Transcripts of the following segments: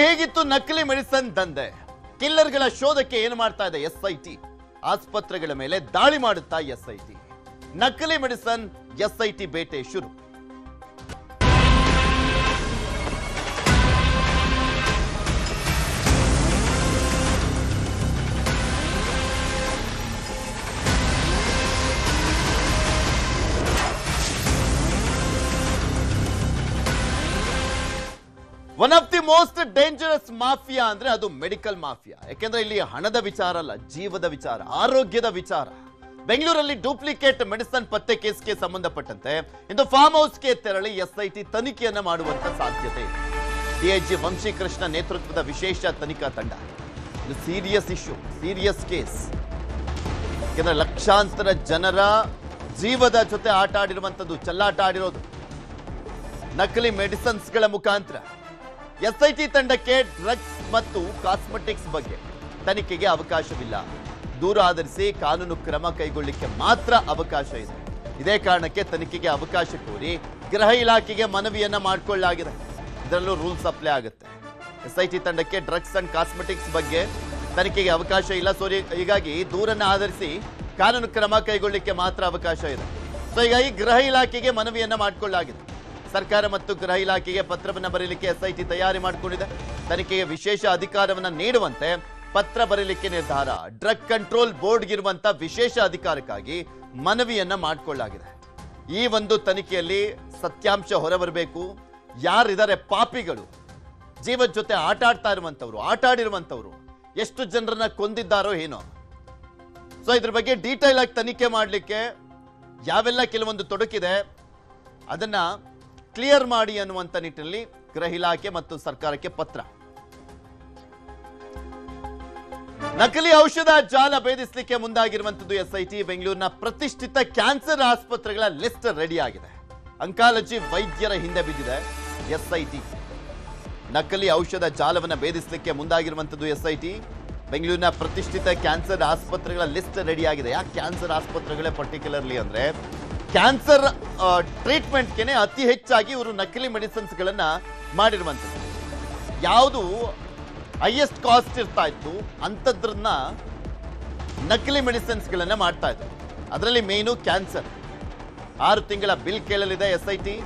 ಹೇಗಿತ್ತು ನಕಲಿ ಮೆಡಿಸಿನ್ ದಂಧೆ? ಕಿಲ್ಲರ್ಗಳ ಶೋಧಕ್ಕೆ ಏನು ಮಾಡ್ತಾ ಇದೆ ಎಸ್ಐಟಿ? ಆಸ್ಪತ್ರೆಗಳ ಮೇಲೆ ದಾಳಿ ಮಾಡುತ್ತಾ ಎಸ್ಐಟಿ? ನಕಲಿ ಮೆಡಿಸಿನ್ ಎಸ್ಐಟಿ ಬೇಟೆ ಶುರು. One of the most dangerous mafia ಅಂದ್ರೆ ಅದು ಮೆಡಿಕಲ್ ಮಾಫಿಯಾ. ಯಾಕೆಂದ್ರೆ ಇಲ್ಲಿ ಹಣದ ವಿಚಾರ ಅಲ್ಲ, ಜೀವದ ವಿಚಾರ, ಆರೋಗ್ಯದ ವಿಚಾರ. ಬೆಂಗಳೂರಲ್ಲಿ ಡೂಪ್ಲಿಕೇಟ್ ಮೆಡಿಸಿನ್ ಪತ್ತೆ ಕೇಸ್ಗೆ ಸಂಬಂಧಪಟ್ಟಂತೆ ಇಂದು ಫಾರ್ಮ್ ಹೌಸ್ಗೆ ತೆರಳಿ ಎಸ್ಐಟಿ ತನಿಖೆಯನ್ನ ಮಾಡುವಂತ ಸಾಧ್ಯತೆ ಇದೆ. ಡಿಐಜಿ ವಂಶೀಕೃಷ್ಣ ನೇತೃತ್ವದ ವಿಶೇಷ ತನಿಖಾ ತಂಡ. ಇದು ಸೀರಿಯಸ್ ಇಶ್ಯೂ, ಸೀರಿಯಸ್ ಕೇಸ್. ಯಾಕೆಂದ್ರೆ ಲಕ್ಷಾಂತರ ಜನರ ಜೀವದ ಜೊತೆ ಆಟ ಆಡಿರುವಂತದ್ದು, ಚೆಲ್ಲಾಟ ಆಡಿರೋದು ನಕಲಿ ಮೆಡಿಸಿನ್ಸ್ಗಳ ಮುಖಾಂತರ. ಎಸ್ಐಟಿ ತಂಡಕ್ಕೆ ಡ್ರಗ್ಸ್ ಮತ್ತು ಕಾಸ್ಮೆಟಿಕ್ಸ್ ಬಗ್ಗೆ ತನಿಖೆಗೆ ಅವಕಾಶವಿಲ್ಲ. ದೂರು ಆಧರಿಸಿ ಕಾನೂನು ಕ್ರಮ ಕೈಗೊಳ್ಳಲಿಕ್ಕೆ ಮಾತ್ರ ಅವಕಾಶ ಇದೆ. ಇದೇ ಕಾರಣಕ್ಕೆ ತನಿಖೆಗೆ ಅವಕಾಶ ಕೋರಿ ಗೃಹ ಇಲಾಖೆಗೆ ಮನವಿಯನ್ನ ಮಾಡಿಕೊಳ್ಳಲಾಗಿದೆ. ಇದರಲ್ಲೂ ರೂಲ್ಸ್ ಅಪ್ಲೈ ಆಗುತ್ತೆ. ಎಸ್ಐಟಿ ತಂಡಕ್ಕೆ ಡ್ರಗ್ಸ್ ಅಂಡ್ ಕಾಸ್ಮೆಟಿಕ್ಸ್ ಬಗ್ಗೆ ತನಿಖೆಗೆ ಅವಕಾಶ ಇಲ್ಲ. ಸೊ ಹೀಗಾಗಿ ದೂರನ್ನ ಆಧರಿಸಿ ಕಾನೂನು ಕ್ರಮ ಕೈಗೊಳ್ಳಲಿಕ್ಕೆ ಮಾತ್ರ ಅವಕಾಶ ಇದೆ. ಸೊ ಹೀಗಾಗಿ ಗೃಹ ಇಲಾಖೆಗೆ ಮನವಿಯನ್ನ ಮಾಡಿಕೊಳ್ಳಲಾಗಿದೆ. ಸರ್ಕಾರ ಮತ್ತು ಗೃಹ ಇಲಾಖೆಗೆ ಪತ್ರವನ್ನು ಬರೆಯಲಿಕ್ಕೆ ಎಸ್ಐಟಿ ತಯಾರಿ ಮಾಡಿಕೊಂಡಿದೆ. ತನಿಖೆಗೆ ವಿಶೇಷ ಅಧಿಕಾರವನ್ನು ನೀಡುವಂತೆ ಪತ್ರ ಬರೆಯಲಿಕ್ಕೆ ನಿರ್ಧಾರ. ಡ್ರಗ್ ಕಂಟ್ರೋಲ್ ಬೋರ್ಡ್ಗಿರುವಂತ ವಿಶೇಷ ಅಧಿಕಾರಕ್ಕಾಗಿ ಮನವಿಯನ್ನ ಮಾಡಿಕೊಳ್ಳಲಾಗಿದೆ. ಈ ಒಂದು ತನಿಖೆಯಲ್ಲಿ ಸತ್ಯಾಂಶ ಹೊರಬರಬೇಕು. ಯಾರಿದ್ದಾರೆ ಪಾಪಿಗಳು, ಜೀವದ ಜೊತೆ ಆಟ ಆಡ್ತಾ ಇರುವಂತವ್ರು, ಆಟ ಆಡಿರುವಂತವ್ರು, ಎಷ್ಟು ಜನರನ್ನ ಕೊಂದಿದ್ದಾರೋ ಏನೋ. ಸೊ ಇದ್ರ ಬಗ್ಗೆ ಡೀಟೇಲ್ ಆಗಿ ತನಿಖೆ ಮಾಡಲಿಕ್ಕೆ ಯಾವೆಲ್ಲ ಕೆಲವೊಂದು ತೊಡಕಿದೆ ಅದನ್ನ ಕ್ಲಿಯರ್ ಮಾಡಿ ಅನ್ನುವಂತ ನಿಟ್ಟಿನಲ್ಲಿ ಗೃಹ ಇಲಾಖೆ ಮತ್ತು ಸರ್ಕಾರಕ್ಕೆ ಪತ್ರ. ನಕಲಿ ಔಷಧ ಜಾಲ ಭೇದಿಸಲಿಕ್ಕೆ ಮುಂದಾಗಿರುವಂತದ್ದು ಎಸ್ಐಟಿ. ಬೆಂಗಳೂರಿನ ಪ್ರತಿಷ್ಠಿತ ಕ್ಯಾನ್ಸರ್ ಆಸ್ಪತ್ರೆಗಳ ಲಿಸ್ಟ್ ರೆಡಿ ಆಗಿದೆ. ಅಂಕಾಲಜಿ ವೈದ್ಯರ ಹಿಂದೆ ಬಿದ್ದಿದೆ ಎಸ್ಐಟಿ. ನಕಲಿ ಔಷಧ ಜಾಲವನ್ನು ಭೇದಿಸಲಿಕ್ಕೆ ಮುಂದಾಗಿರುವಂತದ್ದು ಎಸ್ಐಟಿ. ಬೆಂಗಳೂರಿನ ಪ್ರತಿಷ್ಠಿತ ಕ್ಯಾನ್ಸರ್ ಆಸ್ಪತ್ರೆಗಳ ಲಿಸ್ಟ್ ರೆಡಿ ಆಗಿದೆ. ಯಾಕೆ ಕ್ಯಾನ್ಸರ್ ಆಸ್ಪತ್ರೆಗಳೇ ಪರ್ಟಿಕ್ಯುಲರ್ಲಿ ಅಂದ್ರೆ ಕ್ಯಾನ್ಸರ್ ಟ್ರೀಟ್ಮೆಂಟ್ಗೆ ಅತಿ ಹೆಚ್ಚಾಗಿ ಇವರು ನಕಲಿ ಮೆಡಿಸಿನ್ಸ್ಗಳನ್ನ ಮಾಡಿರುವಂಥದ್ದು. ಯಾವುದು ಹೈಯೆಸ್ಟ್ ಕಾಸ್ಟ್ ಇರ್ತಾ ಇತ್ತು ಅಂಥದ್ರನ್ನ ನಕಲಿ ಮೆಡಿಸಿನ್ಸ್ಗಳನ್ನ ಮಾಡ್ತಾ ಇದ್ರು. ಅದರಲ್ಲಿ ಮೇನು ಕ್ಯಾನ್ಸರ್. 6 ತಿಂಗಳ ಬಿಲ್ ಕೇಳಲಿದೆ ಎಸ್ಐಟಿ.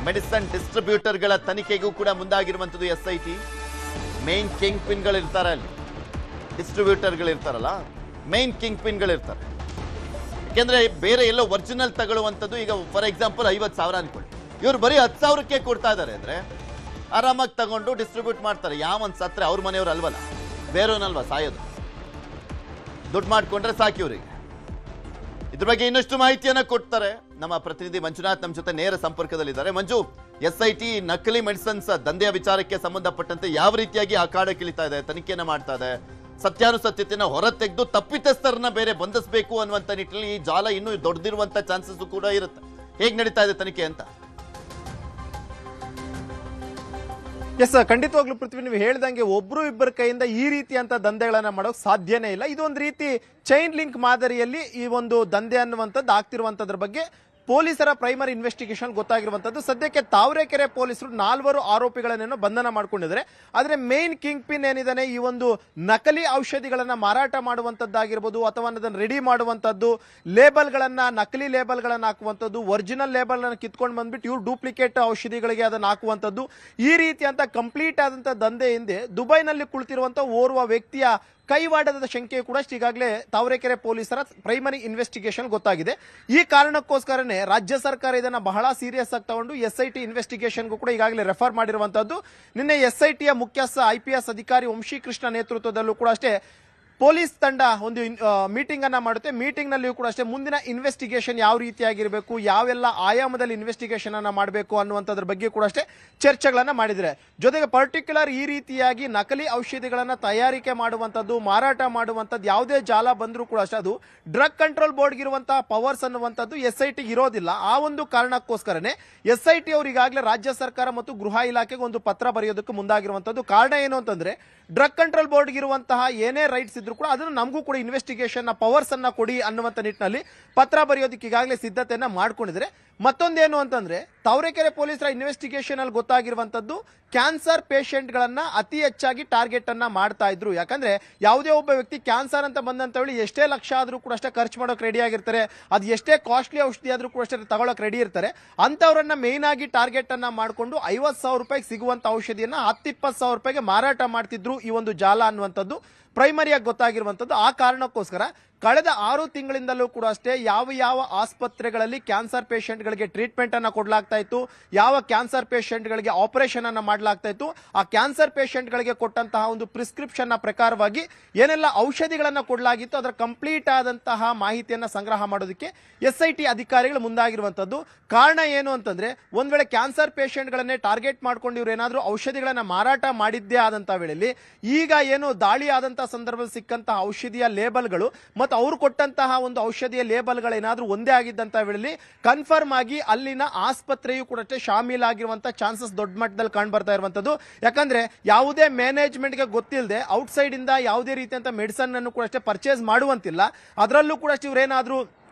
ಮೆಡಿಸಿನ್ ಡಿಸ್ಟ್ರಿಬ್ಯೂಟರ್ಗಳ ತನಿಖೆಗೂ ಕೂಡ ಮುಂದಾಗಿರುವಂಥದ್ದು ಎಸ್ಐಟಿ. ಮೇನ್ ಕಿಂಗ್ ಪಿನ್ಗಳು ಇರ್ತಾರೆ ಅಲ್ಲಿ, ಡಿಸ್ಟ್ರಿಬ್ಯೂಟರ್ಗಳು ಇರ್ತಾರಲ್ಲ, ಮೇನ್ ಕಿಂಗ್ ಪಿನ್ಗಳು ಇರ್ತಾರೆ. ಯಾಕೆಂದ್ರೆ ಬೇರೆ ಎಲ್ಲೋ ಒರಿಜಿನಲ್ ತಗೊಳ್ಳುವಂಥದ್ದು, ಈಗ ಫಾರ್ ಎಕ್ಸಾಂಪಲ್ 50,000 ಅನ್ಕೊಳ್ಳಿ, ಇವ್ರು ಬರೀ 10,000ಕ್ಕೆ ಕೊಡ್ತಾ ಇದ್ದಾರೆ ಅಂದ್ರೆ ಆರಾಮಾಗಿ ತಗೊಂಡು ಡಿಸ್ಟ್ರಿಬ್ಯೂಟ್ ಮಾಡ್ತಾರೆ. ಯಾವನ್ ಸತ್ರೆ ಅವ್ರ ಮನೆಯವ್ರು ಅಲ್ವಲ್ಲ, ಬೇರೆಯವನಲ್ವಾ ಸಾಯೋದು. ದುಡ್ಡು ಮಾಡ್ಕೊಂಡ್ರೆ ಸಾಕಿ ಇವರಿಗೆ. ಇದ್ರ ಬಗ್ಗೆ ಇನ್ನಷ್ಟು ಮಾಹಿತಿಯನ್ನ ಕೊಡ್ತಾರೆ ನಮ್ಮ ಪ್ರತಿನಿಧಿ ಮಂಜುನಾಥ್ ನಮ್ಮ ಜೊತೆ ನೇರ ಸಂಪರ್ಕದಲ್ಲಿದ್ದಾರೆ. ಮಂಜು, ಎಸ್ಐಟಿ ನಕಲಿ ಮೆಡಿಸಿನ್ಸ್ ದಂಧೆಯ ವಿಚಾರಕ್ಕೆ ಸಂಬಂಧಪಟ್ಟಂತೆ ಯಾವ ರೀತಿಯಾಗಿ ಅಖಾಡಕ್ಕಿಳಿತಾ ಇದೆ, ತನಿಖೆಯನ್ನ ಮಾಡ್ತಾ ಇದೆ, ಸತ್ಯಾನುಸತ್ಯತೆಯನ್ನು ಹೊರ ತೆಗೆದು ತಪ್ಪಿತಸ್ಥರನ್ನ ಬೇರೆ ಬಂಧಿಸಬೇಕು ಅನ್ನುವಂತ ನಿಟ್ಟಿನಲ್ಲಿ ಈ ಜಾಲ ಇನ್ನೂ ದೊಡ್ಡದಿರುವಂತ ಚಾನ್ಸಸ್ ಕೂಡ ಇರುತ್ತೆ. ಹೇಗೆ ನಡೀತಾ ಇದೆ ತನಿಖೆ ಅಂತ? ಎಸ್, ಖಂಡಿತವಾಗ್ಲೂ ಪೃಥ್ವಿ, ನೀವು ಹೇಳ್ದಂಗೆ ಒಬ್ರು ಇಬ್ಬರ ಕೈಯಿಂದ ಈ ರೀತಿಯಂತ ದಂಧೆಗಳನ್ನ ಮಾಡೋಕೆ ಸಾಧ್ಯನೇ ಇಲ್ಲ. ಇದೊಂದು ರೀತಿ ಚೈನ್ ಲಿಂಕ್ ಮಾದರಿಯಲ್ಲಿ ಈ ಒಂದು ದಂಧೆ ಅನ್ನುವಂಥದ್ದು ಆಗ್ತಿರುವಂತದ್ರ ಬಗ್ಗೆ ಪೊಲೀಸರ ಪ್ರೈಮರಿ ಇನ್ವೆಸ್ಟಿಗೇಷನ್ ಗೊತ್ತಾಗಿರುವಂತದ್ದು. ಸದ್ಯಕ್ಕೆ ತಾವರೆಕೆರೆ ಪೊಲೀಸರು 4 ಆರೋಪಿಗಳನ್ನೇನೋ ಬಂಧನ ಮಾಡ್ಕೊಂಡಿದ್ದಾರೆ. ಆದ್ರೆ ಮೇನ್ ಕಿಂಗ್ ಪಿನ್ ಏನಿದಾನೆ, ಈ ಒಂದು ನಕಲಿ ಔಷಧಿಗಳನ್ನ ಮಾರಾಟ ಮಾಡುವಂತದ್ದಾಗಿರ್ಬೋದು ಅಥವಾ ಅದನ್ನು ರೆಡಿ ಮಾಡುವಂತದ್ದು, ಲೇಬಲ್ಗಳನ್ನ, ನಕಲಿ ಲೇಬಲ್ಗಳನ್ನ ಹಾಕುವಂಥದ್ದು, ಒರಿಜಿನಲ್ ಲೇಬಲ್ ಅನ್ನು ಕಿತ್ಕೊಂಡು ಬಂದ್ಬಿಟ್ಟು ಇವ್ರು ಡೂಪ್ಲಿಕೇಟ್ ಔಷಧಿಗಳಿಗೆ ಅದನ್ನ ಹಾಕುವಂಥದ್ದು, ಈ ರೀತಿಯಂತ ಕಂಪ್ಲೀಟ್ ಆದಂತ ದಂಧೆ ಹಿಂದೆ ದುಬೈನಲ್ಲಿ ಕುಳಿತಿರುವಂತ ಓರ್ವ ವ್ಯಕ್ತಿಯ ಕೈವಾಡದ ಶಂಕೆ ಕೂಡ ಈಗಾಗಲೇ ತಾವರೆಕೆರೆ ಪೊಲೀಸರ ಪ್ರೈಮರಿ ಇನ್ವೆಸ್ಟಿಗೇಷನ್ ಗೊತ್ತಾಗಿದೆ. ಈ ಕಾರಣಕ್ಕೋಸ್ಕರನೇ ರಾಜ್ಯ ಸರ್ಕಾರ ಇದನ್ನ ಬಹಳ ಸೀರಿಯಸ್ ಆಗಿ ತಗೊಂಡು ಎಸ್ಐಟಿ ಇನ್ವೆಸ್ಟಿಗೇಷನ್ಗೂ ಕೂಡ ಈಗಾಗಲೇ ರೆಫರ್ ಮಾಡಿರುವಂತದ್ದು. ನಿನ್ನೆ ಎಸ್ಐಟಿಯ ಮುಖ್ಯಸ್ಥ IPS ಅಧಿಕಾರಿ ವಂಶೀಕೃಷ್ಣ ನೇತೃತ್ವದಲ್ಲೂ ಕೂಡ ಅಷ್ಟೇ ಪೊಲೀಸ್ ತಂಡ ಒಂದು ಮೀಟಿಂಗ್ ಅನ್ನ ಮಾಡುತ್ತೆ. ಮೀಟಿಂಗ್ ನಲ್ಲಿಯೂ ಕೂಡ ಅಷ್ಟೇ ಮುಂದಿನ ಇನ್ವೆಸ್ಟಿಗೇಷನ್ ಯಾವ ರೀತಿಯಾಗಿರಬೇಕು, ಯಾವೆಲ್ಲ ಆಯಾಮದಲ್ಲಿ ಇನ್ವೆಸ್ಟಿಗೇಷನ್ ಅನ್ನ ಮಾಡಬೇಕು ಅನ್ನುವಂಥದ್ರ ಬಗ್ಗೆ ಕೂಡ ಅಷ್ಟೇ ಚರ್ಚೆಗಳನ್ನ ಮಾಡಿದ್ರೆ. ಜೊತೆಗೆ ಪರ್ಟಿಕ್ಯುಲರ್ ಈ ರೀತಿಯಾಗಿ ನಕಲಿ ಔಷಧಿಗಳನ್ನ ತಯಾರಿಕೆ ಮಾಡುವಂಥದ್ದು, ಮಾರಾಟ ಮಾಡುವಂಥದ್ದು ಯಾವುದೇ ಜಾಲ ಬಂದರೂ ಕೂಡ ಅಷ್ಟೇ ಅದು ಡ್ರಗ್ ಕಂಟ್ರೋಲ್ ಬೋರ್ಡ್ಗಿರುವಂತಹ ಪವರ್ಸ್ ಅನ್ನುವಂಥದ್ದು ಎಸ್ಐಟಿ ಇರೋದಿಲ್ಲ. ಆ ಒಂದು ಕಾರಣಕ್ಕೋಸ್ಕರನೇ ಎಸ್ಐಟಿ ಅವರು ಈಗಾಗಲೇ ರಾಜ್ಯ ಸರ್ಕಾರ ಮತ್ತು ಗೃಹ ಇಲಾಖೆಗೆ ಒಂದು ಪತ್ರ ಬರೆಯೋದಕ್ಕೆ ಮುಂದಾಗಿರುವಂಥದ್ದು. ಕಾರಣ ಏನು ಅಂತಂದ್ರೆ ಡ್ರಗ್ ಕಂಟ್ರೋಲ್ ಬೋರ್ಡ್ಗಿರುವಂತಹ ಏನೇ ರೈಟ್ಸ್ ಇದ್ರು ಕೂಡ ಅದನ್ನು ನಮಗೂ ಕೂಡ ಇನ್ವೆಸ್ಟಿಗೇಷನ್ ಪವರ್ಸ್ ಅನ್ನ ಕೊಡಿ ಅನ್ನುವಂತ ನಿಟ್ಟಿನಲ್ಲಿ ಪತ್ರ ಬರೆಯೋದಕ್ಕೆ ಈಗಾಗಲೇ ಸಿದ್ಧತೆಯನ್ನ ಮಾಡ್ಕೊಂಡಿದ್ದಾರೆ. ಮತ್ತೊಂದೇನು ಅಂತಂದ್ರೆ ತಾವರೆಕೆರೆ ಪೊಲೀಸರ ಇನ್ವೆಸ್ಟಿಗೇಷನ್ ಅಲ್ಲಿ ಗೊತ್ತಾಗಿರುವಂತದ್ದು ಕ್ಯಾನ್ಸರ್ ಪೇಷಂಟ್ ಗಳನ್ನ ಅತಿ ಹೆಚ್ಚಾಗಿ ಟಾರ್ಗೆಟ್ ಅನ್ನ ಮಾಡ್ತಾ ಇದ್ರು. ಯಾಕಂದ್ರೆ ಯಾವುದೇ ಒಬ್ಬ ವ್ಯಕ್ತಿ ಕ್ಯಾನ್ಸರ್ ಅಂತ ಬಂದಂತ ಹೇಳಿ ಎಷ್ಟೇ ಲಕ್ಷ ಆದ್ರೂ ಕೂಡ ಅಷ್ಟೇ ಖರ್ಚು ಮಾಡೋಕೆ ರೆಡಿ ಆಗಿರ್ತಾರೆ, ಅದು ಎಷ್ಟೇ ಕಾಸ್ಟ್ಲಿ ಔಷಧಿ ಆದ್ರೂ ಕೂಡ ಅಷ್ಟೇ ತಗೊಳಕ್ ರೆಡಿ ಇರ್ತಾರೆ. ಅಂತವ್ರನ್ನ ಮೇನ್ ಆಗಿ ಟಾರ್ಗೆಟ್ ಅನ್ನ ಮಾಡಿಕೊಂಡು 50,000 ರೂಪಾಯಿಗೆ ಸಿಗುವಂತ ಔಷಧಿಯನ್ನ 10-20,000 ರೂಪಾಯಿಗೆ ಮಾರಾಟ ಮಾಡ್ತಿದ್ರು ಈ ಒಂದು ಜಾಲ ಅನ್ನುವಂಥದ್ದು ಪ್ರೈಮರಿಯಾಗಿ ಗೊತ್ತಾಗಿರುವಂತದ್ದು. ಆ ಕಾರಣಕ್ಕೋಸ್ಕರ ಕಳೆದ 6 ತಿಂಗಳಿಂದಲೂ ಕೂಡ ಅಷ್ಟೇ ಯಾವ ಆಸ್ಪತ್ರೆಗಳಲ್ಲಿ ಕ್ಯಾನ್ಸರ್ ಪೇಷಂಟ್ಗಳಿಗೆ ಟ್ರೀಟ್ಮೆಂಟ್ ಅನ್ನ ಕೊಡಲಾಗ್ತಾ ಇತ್ತು, ಯಾವ ಕ್ಯಾನ್ಸರ್ ಪೇಷಂಟ್ಗಳಿಗೆ ಆಪರೇಷನ್ ಅನ್ನ ಮಾಡಲಾಗ್ತಾ ಇತ್ತು, ಆ ಕ್ಯಾನ್ಸರ್ ಪೇಷಂಟ್ಗಳಿಗೆ ಕೊಟ್ಟಂತಹ ಒಂದು ಪ್ರಿಸ್ಕ್ರಿಪ್ಷನ್ ಪ್ರಕಾರವಾಗಿ ಏನೆಲ್ಲ ಔಷಧಿಗಳನ್ನ ಕೊಡಲಾಗಿತ್ತು ಅದರ ಕಂಪ್ಲೀಟ್ ಆದಂತಹ ಮಾಹಿತಿಯನ್ನ ಸಂಗ್ರಹ ಮಾಡೋದಕ್ಕೆ SIT ಅಧಿಕಾರಿಗಳು ಮುಂದಾಗಿರುವಂತದ್ದು. ಕಾರಣ ಏನು ಅಂತಂದ್ರೆ ಒಂದ್ ವೇಳೆ ಕ್ಯಾನ್ಸರ್ ಪೇಷಂಟ್ಗಳನ್ನೇ ಟಾರ್ಗೆಟ್ ಮಾಡ್ಕೊಂಡು ಇವ್ರು ಏನಾದ್ರೂ ಔಷಧಿಗಳನ್ನ ಮಾರಾಟ ಮಾಡಿದ್ದೇ ಆದಂತ ವೇಳೆಯಲ್ಲಿ ಈಗ ಏನು ದಾಳಿ ಆದಂತಹ ಸಂದರ್ಭದಲ್ಲಿ ಸಿಕ್ಕಂತಹ ಔಷಧಿಯ ಲೇಬಲ್ಗಳು ಮತ್ತು ಅವ್ರು ಕೊಟ್ಟಂತಹ ಒಂದು ಔಷಧಿಯ ಲೇಬಲ್ಗಳು ಏನಾದ್ರೂ ಒಂದೇ ಆಗಿದ್ದಂತ ವೇಳೆಯಲ್ಲಿ ಕನ್ಫರ್ಮ್ ಆಗಿ ಅಲ್ಲಿನ ಆಸ್ಪತ್ರೆಯು ಕೂಡ ಶಾಮೀಲಾಗಿರುವಂತಹ ಚಾನ್ಸಸ್ ದೊಡ್ಡ ಮಟ್ಟದಲ್ಲಿ ಕಾಣ್ ಬರ್ತಾ ಇರುವಂತದ್ದು. ಯಾಕಂದ್ರೆ ಯಾವುದೇ ಮ್ಯಾನೇಜ್ಮೆಂಟ್ಗೆ ಗೊತ್ತಿಲ್ಲದೆ ಔಟ್ಸೈಡ್ ಇಂದ ಯಾವುದೇ ರೀತಿಯಂತ ಮೆಡಿಸನ್ ಅನ್ನು ಕೂಡ ಅಷ್ಟೇ ಪರ್ಚೇಸ್ ಮಾಡುವಂತಿಲ್ಲ. ಅದರಲ್ಲೂ ಕೂಡ ಅಷ್ಟೇ ಇವ್ರೇನಾದ್ರೂ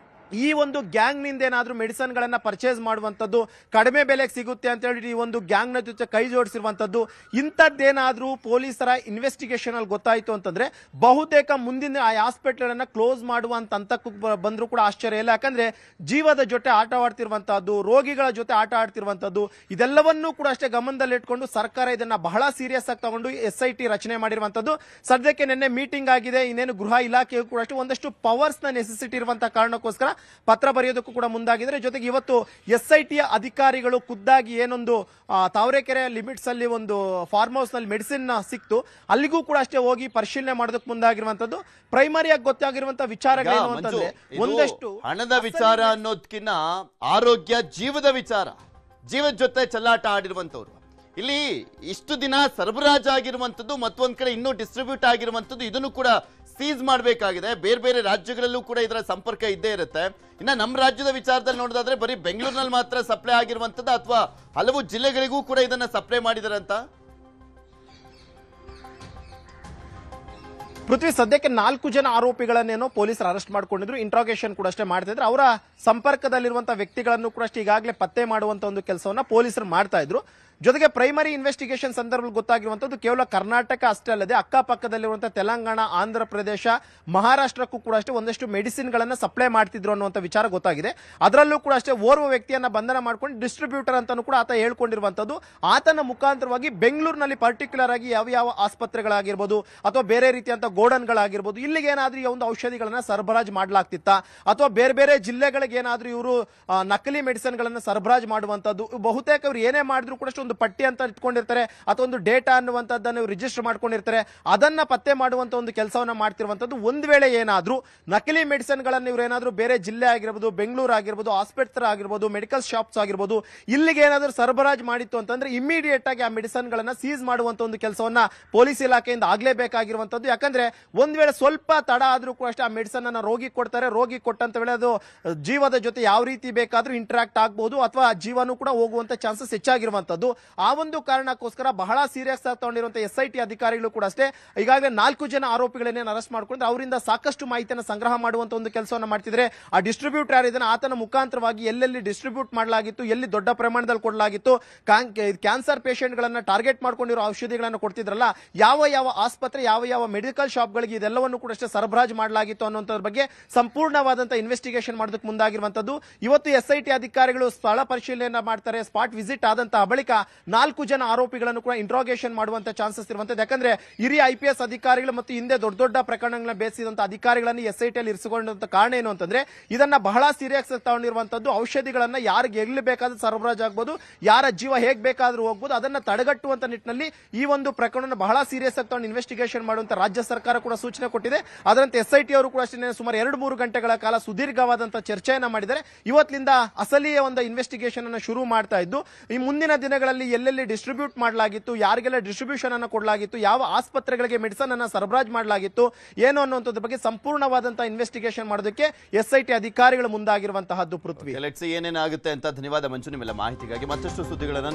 ಈ ಒಂದು ಗ್ಯಾಂಗ್ ನಿಂದ ಏನಾದ್ರೂ ಮೆಡಿಸನ್ ಗಳನ್ನ ಪರ್ಚೇಸ್ ಮಾಡುವಂತದ್ದು, ಕಡಿಮೆ ಬೆಲೆಗೆ ಸಿಗುತ್ತೆ ಅಂತ ಹೇಳಿ ಈ ಒಂದು ಗ್ಯಾಂಗ್ ನ ಜೊತೆ ಕೈ ಜೋಡಿಸಿರುವಂತದ್ದು, ಇಂಥದ್ದೇನಾದ್ರೂ ಪೊಲೀಸರ ಇನ್ವೆಸ್ಟಿಗೇಷನ್ ಅಲ್ಲಿ ಗೊತ್ತಾಯ್ತು ಅಂತಂದ್ರೆ ಬಹುತೇಕ ಮುಂದಿನ ಆ ಹಾಸ್ಪಿಟಲ್ ಅನ್ನ ಕ್ಲೋಸ್ ಮಾಡುವಂತ ಹಂತಕ್ಕೂ ಬಂದ್ರು ಕೂಡ ಆಶ್ಚರ್ಯ ಇಲ್ಲ. ಯಾಕಂದ್ರೆ ಜೀವದ ಜೊತೆ ಆಟ ಆಡ್ತಿರುವಂತಹದ್ದು, ರೋಗಿಗಳ ಜೊತೆ ಆಟ ಆಡ್ತಿರುವಂತದ್ದು, ಇದೆಲ್ಲವನ್ನೂ ಕೂಡ ಅಷ್ಟೇ ಗಮನದಲ್ಲಿಟ್ಕೊಂಡು ಸರ್ಕಾರ ಇದನ್ನ ಬಹಳ ಸೀರಿಯಸ್ ಆಗಿ ತಗೊಂಡು SIT ರಚನೆ ಮಾಡಿರುವಂತದ್ದು. ಸದ್ಯಕ್ಕೆ ನಿನ್ನೆ ಮೀಟಿಂಗ್ ಆಗಿದೆ. ಇನ್ನೇನು ಗೃಹ ಇಲಾಖೆಯು ಕೂಡ ಅಷ್ಟೇ ಒಂದಷ್ಟು ಪವರ್ಸ್ ನ ನೆಸೆಸಿಟಿ ಇರುವಂತಹ ಕಾರಣಕ್ಕೋಸ್ಕರ ಪತ್ರ ಬರೆಯೋದಕ್ಕೂ ಕೂಡ ಮುಂದಾಗಿದ್ದಾರೆ. ಜೊತೆಗೆ ಇವತ್ತು SIT ಅಧಿಕಾರಿಗಳು ಖುದ್ದಾಗಿ ಏನೊಂದು ತಾವರೆಕೆರೆ ಲಿಮಿಟ್ಸ್ ಅಲ್ಲಿ ಒಂದು ಫಾರ್ಮ್ ಹೌಸ್ ನಲ್ಲಿ ಮೆಡಿಸಿನ್ ಸಿಕ್ತು, ಅಲ್ಲಿಗೂ ಕೂಡ ಅಷ್ಟೇ ಹೋಗಿ ಪರಿಶೀಲನೆ ಮಾಡೋದಕ್ಕೆ ಮುಂದಾಗಿರುವಂತದ್ದು. ಪ್ರೈಮರಿಯಾಗಿ ಗೊತ್ತಾಗಿರುವಂತಹ ವಿಚಾರಗಳೇನು ಅಂತಂದ್ರೆ ಒಂದಷ್ಟು ಹಣದ ವಿಚಾರ ಅನ್ನೋದಕ್ಕಿಂತ ಆರೋಗ್ಯ, ಜೀವದ ವಿಚಾರ, ಜೀವದ ಜೊತೆ ಚೆಲ್ಲಾಟ ಆಡಿರುವಂತವ್ರು ಇಲ್ಲಿ ಇಷ್ಟು ದಿನ ಸರಬರಾಜು ಆಗಿರುವಂತದ್ದು, ಮತ್ತೊಂದ್ ಕಡೆ ಇನ್ನೂ ಡಿಸ್ಟ್ರಿಬ್ಯೂಟ್ ಆಗಿರುವಂತದ್ದು, ಇದನ್ನು ಕೂಡ ಸೀಸ್ ಮಾಡಬೇಕಾಗಿದೆ. ಬೇರೆ ಬೇರೆ ರಾಜ್ಯಗಳಲ್ಲೂ ಕೂಡ ಇದರ ಸಂಪರ್ಕ ಇದ್ದೇ ಇರುತ್ತೆ. ಇನ್ನ ನಮ್ಮ ರಾಜ್ಯದ ವಿಚಾರದಲ್ಲಿ ನೋಡೋದಾದ್ರೆ ಬರೀ ಬೆಂಗಳೂರಿನಲ್ಲಿ ಮಾತ್ರ ಸಪ್ಲೈ ಆಗಿರುವಂತದ್ದು ಅಥವಾ ಹಲವು ಜಿಲ್ಲೆಗಳಿಗೂ ಕೂಡ ಇದನ್ನ ಸಪ್ಲೈ ಮಾಡಿದಾರೆ ಅಂತ ಪೃಥ್ವಿ, ಸದ್ಯಕ್ಕೆ 4 ಜನ ಆರೋಪಿಗಳನ್ನೇನೋ ಪೊಲೀಸರು ಅರೆಸ್ಟ್ ಮಾಡ್ಕೊಂಡಿದ್ರು. ಇಂಟ್ರಾಗೇಷನ್ ಕೂಡ ಅಷ್ಟೇ ಮಾಡ್ತಿದ್ರು. ಅವರ ಸಂಪರ್ಕದಲ್ಲಿರುವಂತಹ ವ್ಯಕ್ತಿಗಳನ್ನು ಕೂಡ ಅಷ್ಟೇ ಈಗಾಗಲೇ ಪತ್ತೆ ಮಾಡುವಂತ ಒಂದು ಕೆಲಸವನ್ನ ಪೊಲೀಸರು ಮಾಡ್ತಾ ಇದ್ರು. ಜೊತೆಗೆ ಪ್ರೈಮರಿ ಇನ್ವೆಸ್ಟಿಗೇಷನ್ ಸಂದರ್ಭದಲ್ಲಿ ಗೊತ್ತಾಗಿರುವಂತದ್ದು ಕೇವಲ ಕರ್ನಾಟಕ ಅಷ್ಟೇ ಅಲ್ಲದೆ ಅಕ್ಕಪಕ್ಕದಲ್ಲಿರುವಂತಹ ತೆಲಂಗಾಣ, ಆಂಧ್ರ ಪ್ರದೇಶ, ಮಹಾರಾಷ್ಟ್ರಕ್ಕೂ ಕೂಡ ಅಷ್ಟೇ ಒಂದಷ್ಟು ಮೆಡಿಸಿನ್ ಗಳನ್ನ ಸಪ್ಲೈ ಮಾಡ್ತಿದ್ರು ಅನ್ನುವಂಥ ವಿಚಾರ ಗೊತ್ತಾಗಿದೆ. ಅದರಲ್ಲೂ ಕೂಡ ಅಷ್ಟೇ ಓರ್ವ ವ್ಯಕ್ತಿಯನ್ನ ಬಂಧನ ಮಾಡ್ಕೊಂಡು ಡಿಸ್ಟ್ರಿಬ್ಯೂಟರ್ ಅಂತಾನೂ ಕೂಡ ಆತ ಹೇಳ್ಕೊಂಡಿರುವಂತದ್ದು. ಆತನ ಮುಖಾಂತರವಾಗಿ ಬೆಂಗಳೂರಿನಲ್ಲಿ ಪರ್ಟಿಕ್ಯುಲರ್ ಆಗಿ ಯಾವ ಆಸ್ಪತ್ರೆಗಳಾಗಿರ್ಬೋದು ಅಥವಾ ಬೇರೆ ರೀತಿಯಂತ ಗೋಡನ್ಗಳಾಗಿರ್ಬೋದು ಇಲ್ಲಿಗೆ ಏನಾದ್ರೂ ಈ ಒಂದು ಔಷಧಿಗಳನ್ನ ಸರಬರಾಜು ಮಾಡಲಾಗ್ತಿತ್ತ ಅಥವಾ ಬೇರೆ ಬೇರೆ ಜಿಲ್ಲೆಗಳಿಗೆ ಏನಾದ್ರೂ ಇವರು ನಕಲಿ ಮೆಡಿಸಿನ್ ಗಳನ್ನ ಸರಬರಾಜು ಮಾಡುವಂತದ್ದು. ಬಹುತೇಕ ಇವರು ಏನೇ ಮಾಡಿದ್ರು ಕೂಡ ಒಂದು ಪಟ್ಟಿ ಅಂತ ಇಟ್ಕೊಂಡಿರ್ತಾರೆ ಅಥವಾ ಒಂದು ಡೇಟಾ ಅನ್ನುವಂಥದ್ದನ್ನು ರಿಜಿಸ್ಟರ್ ಮಾಡ್ಕೊಂಡಿರ್ತಾರೆ. ಅದನ್ನ ಪತ್ತೆ ಮಾಡುವಂತ ಒಂದು ಕೆಲಸವನ್ನ ಮಾಡ್ತಿರುವಂತದ್ದು. ಒಂದ್ ವೇಳೆ ಏನಾದ್ರೂ ನಕಲಿ ಮೆಡಿಸಿನ್ ಗಳನ್ನ ಇವರು ಏನಾದ್ರೂ ಬೇರೆ ಜಿಲ್ಲೆ ಆಗಿರ್ಬೋದು, ಬೆಂಗಳೂರು ಆಗಿರ್ಬೋದು, ಆಸ್ಪತ್ರೆ ಆಗಿರ್ಬೋದು, ಮೆಡಿಕಲ್ ಶಾಪ್ಸ್ ಆಗಿರ್ಬೋದು ಇಲ್ಲಿಗೆ ಏನಾದ್ರೂ ಸರಬರಾಜು ಮಾಡಿತ್ತು ಅಂತಂದ್ರೆ ಇಮಿಡಿಯೇಟ್ ಆಗಿ ಆ ಮೆಡಿಸಿನ್ ಗಳನ್ನ ಸೀಸ್ ಮಾಡುವಂತ ಒಂದು ಕೆಲಸವನ್ನ ಪೊಲೀಸ್ ಇಲಾಖೆಯಿಂದ ಆಗ್ಲೇಬೇಕಾಗಿರುವಂತದ್ದು. ಯಾಕಂದ್ರೆ ಒಂದ್ ವೇಳೆ ಸ್ವಲ್ಪ ತಡ ಆದ್ರೂ ಕೂಡ ಅಷ್ಟೇ ಆ ಮೆಡಿಸಿನ್ ಅನ್ನ ರೋಗಿ ಕೊಡ್ತಾರೆ. ರೋಗಿ ಕೊಟ್ಟಂತ ವೇಳೆ ಅದು ಜೀವದ ಜೊತೆ ಯಾವ ರೀತಿ ಬೇಕಾದ್ರೂ ಇಂಟರಾಕ್ಟ್ ಆಗ್ಬಹುದು ಅಥವಾ ಜೀವನೂ ಕೂಡ ಹೋಗುವಂತ ಚಾನ್ಸಸ್ ಹೆಚ್ಚಾಗಿರುವಂತದ್ದು. ಆ ಒಂದು ಕಾರಣಕ್ಕೋಸ್ಕರ ಬಹಳ ಸೀರಿಯಸ್ ಆಗಿ ತಗೊಂಡಿರುವಂತಹ SIT ಅಧಿಕಾರಿಗಳು ಕೂಡ ಅಷ್ಟೇ ಈಗಾಗಲೇ 4 ಜನ ಆರೋಪಿಗಳನ್ನೇನು ಅರೆಸ್ಟ್ ಮಾಡ್ಕೊಂಡ್ರೆ ಅವರಿಂದ ಸಾಕಷ್ಟು ಮಾಹಿತಿಯನ್ನು ಸಂಗ್ರಹ ಮಾಡುವಂತ ಒಂದು ಕೆಲಸವನ್ನು ಮಾಡ್ತಿದ್ರೆ. ಆ ಡಿಸ್ಟ್ರಿಬ್ಯೂಟರ್ ಯಾರಿದ್ದಾನೆ ಆತನ ಮುಖಾಂತರವಾಗಿ ಎಲ್ಲೆಲ್ಲಿ ಡಿಸ್ಟ್ರಿಬ್ಯೂಟ್ ಮಾಡಲಾಗಿತ್ತು, ಎಲ್ಲಿ ದೊಡ್ಡ ಪ್ರಮಾಣದಲ್ಲಿ ಕೊಡಲಾಗಿತ್ತು, ಕ್ಯಾನ್ಸರ್ ಪೇಷಂಟ್ ಗಳನ್ನ ಟಾರ್ಗೆಟ್ ಮಾಡ್ಕೊಂಡಿರೋ ಔಷಧಿಗಳನ್ನು ಕೊಡ್ತಿದ್ರಲ್ಲ, ಯಾವ ಆಸ್ಪತ್ರೆ, ಯಾವ ಮೆಡಿಕಲ್ ಶಾಪ್ಗಳಿಗೆ ಇದೆಲ್ಲವನ್ನು ಕೂಡ ಅಷ್ಟೇ ಸರಬರಾಜು ಮಾಡಲಾಗಿತ್ತು ಅನ್ನೋದ್ರ ಬಗ್ಗೆ ಸಂಪೂರ್ಣವಾದಂತಹ ಇನ್ವೆಸ್ಟಿಗೇಷನ್ ಮಾಡೋದಕ್ಕೆ ಮುಂದಾಗಿರುವಂತದ್ದು. ಇವತ್ತು SIT ಅಧಿಕಾರಿಗಳು ಸ್ಥಳ ಪರಿಶೀಲನೆ ಮಾಡ್ತಾರೆ. ಸ್ಪಾಟ್ ವಿಸಿಟ್ ಆದಂತಹ ಬಳಿಕ 4 ಜನ ಆರೋಪಿಗಳನ್ನು ಕೂಡ ಇಂಟ್ರಾಗೇಷನ್ ಮಾಡುವಂತ ಚಾನ್ಸಸ್ ಇರುವಂತದ್ದು. ಯಾಕಂದ್ರೆ ಹಿರಿಯ IPS ಅಧಿಕಾರಿಗಳು ಮತ್ತು ಹಿಂದೆ ದೊಡ್ಡ ಪ್ರಕರಣಗಳನ್ನ ಬೇಸಿದಂತ ಅಧಿಕಾರಿಗಳನ್ನು SIT ಅಲ್ಲಿ ಇರಿಸಿಕೊಂಡಂತ ಕಾರಣ ಏನು ಅಂತಂದ್ರೆ ಇದನ್ನ ಬಹಳ ಸೀರಿಯಸ್ ಆಗಿ ತಗೊಂಡಿರುವಂತದ್ದು. ಔಷಧಿಗಳನ್ನ ಯಾರಿಗೆ ಎಲ್ಲಿ ಬೇಕಾದ್ರೂ ಸರಬರಾಜು ಆಗ್ಬೋದು, ಯಾರ ಜೀವ ಹೇಗ್ ಬೇಕಾದ್ರೂ ಹೋಗ್ಬೋದು, ಅದನ್ನ ತಡೆಗಟ್ಟುವಂತ ನಿಟ್ಟಿನಲ್ಲಿ ಈ ಒಂದು ಪ್ರಕರಣ ಬಹಳ ಸೀರಿಯಸ್ ಆಗಿ ತಗೊಂಡು ಇನ್ವೆಸ್ಟಿಗೇಷನ್ ಮಾಡುವಂತ ರಾಜ್ಯ ಸರ್ಕಾರ ಕೂಡ ಸೂಚನೆ ಕೊಟ್ಟಿದೆ. ಅದರಂತೆ SIT ಅವರು ಕೂಡ ಅಷ್ಟೇ ಸುಮಾರು 2-3 ಗಂಟೆಗಳ ಕಾಲ ಸುದೀರ್ಘವಾದಂತಹ ಚರ್ಚೆಯನ್ನ ಮಾಡಿದ್ದಾರೆ. ಇವತ್ತಿನಿಂದ ಅಸಲಿಯ ಒಂದು ಇನ್ವೆಸ್ಟಿಗೇಷನ್ ಅನ್ನು ಶುರು ಮಾಡ್ತಾ ಇದ್ದು ಈ ಮುಂದಿನ ದಿನಗಳಲ್ಲಿ ಎಲ್ಲೆಲ್ಲಿ ಡಿಸ್ಟ್ರಿಬ್ಯೂಟ್ ಮಾಡಲಾಗಿತ್ತು, ಯಾರಿಗೆಲ್ಲ ಡಿಸ್ಟ್ರಿಬ್ಯೂಷನ್ ಅನ್ನು ಕೊಡಲಾಗಿತ್ತು, ಯಾವ ಆಸ್ಪತ್ರೆಗಳಿಗೆ ಮೆಡಿಸಿನ್ ಅನ್ನ ಸರಬರಾಜು ಮಾಡಲಾಗಿತ್ತು ಏನು ಅನ್ನುವಂಥದ್ರ ಬಗ್ಗೆ ಸಂಪೂರ್ಣವಾದಂತಹ ಇನ್ವೆಸ್ಟಿಗೇಷನ್ ಮಾಡೋದಕ್ಕೆ SIT ಅಧಿಕಾರಿಗಳು ಮುಂದಾಗಿರುವಂತಹದ್ದು. ಪೃಥ್ವಿ, ಏನೇನಾಗುತ್ತೆ ಅಂತ ಧನ್ಯವಾದ ಮಂಜು ನಿಮ್ಮೆಲ್ಲ ಮಾಹಿತಿಗಾಗಿ. ಮತ್ತಷ್ಟು ಸುದ್ದಿಗಳನ್ನು